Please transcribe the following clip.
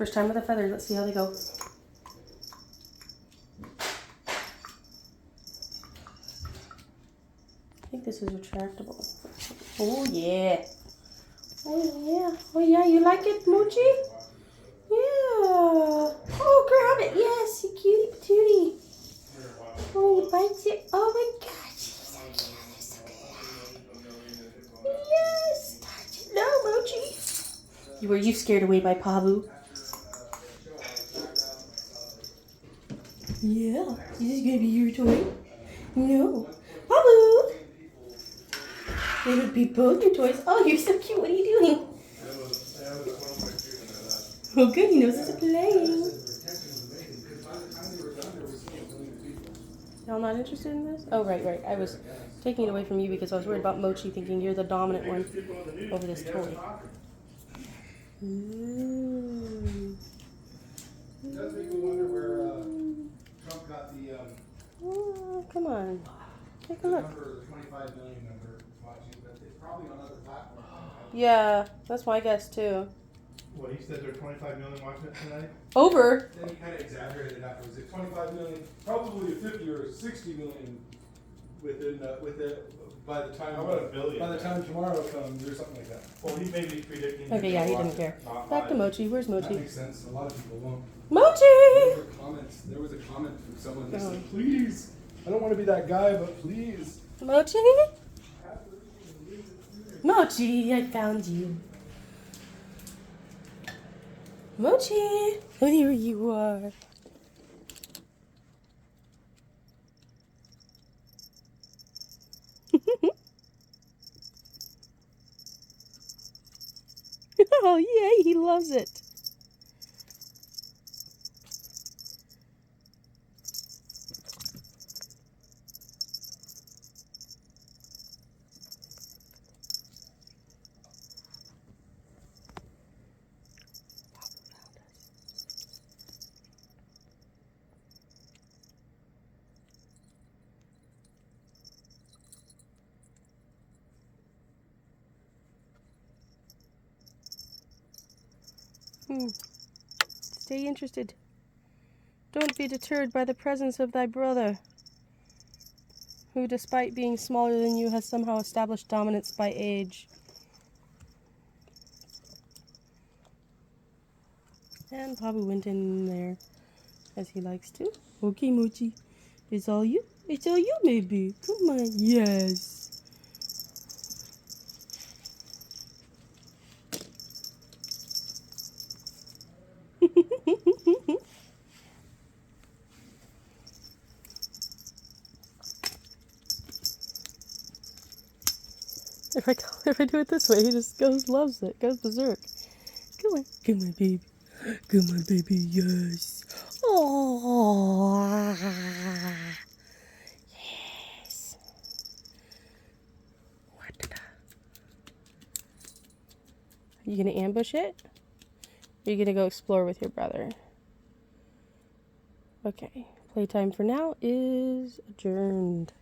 First time with a feather. Let's see how they go. I think this is retractable. Oh yeah. Oh yeah. Oh yeah. You like it, Mochi? Yeah. Oh, grab it. Yes, you cutie patootie. Oh, he bites it. Oh my gosh. He's so cute. They're so glad. Yes. Touch it. No, Mochi. Were you scared away by Pabu? Yeah. Is this gonna be your toy? No. Pabu. They would be both your toys. Oh, you're so cute. What are you doing? Oh, good. He knows it's playing. Y'all not interested in this? Oh, right. I was taking it away from you because I was worried about Mochi thinking you're the dominant one over this toy. Ooh. It does make me wonder where Trump got the Oh, come on. Take a look. number, the 25 million number, watching, but it's probably on other platforms. Yeah, that's my guess too. What, he said there are 25 million watching it tonight? Over. Then he kind of exaggerated it afterwards. It's 25 million, probably 50 or 60 million within by the time. How about a billion? By the time tomorrow comes or something like that. Well, he may be predicting. Okay, yeah, he didn't care. Back to Mochi. Where's That Mochi? makes sense. A lot of people won't. Mochi! There was a comment from someone that said, please, I don't want to be that guy, but please. Mochi? Mochi, I found you. Mochi! Oh, here you are. Oh, yay, he loves it. Stay interested. Don't be deterred by the presence of thy brother, who, despite being smaller than you, has somehow established dominance by age. And Pabu went in there, as he likes to. Okay, Mochi. It's all you? It's all you, maybe. Come on. Yes. If I do it this way, he just loves it, goes berserk. Come on, baby. Come on, baby, yes. Oh, yes. Are you gonna ambush it? Or are you gonna go explore with your brother? Okay, playtime for now is adjourned.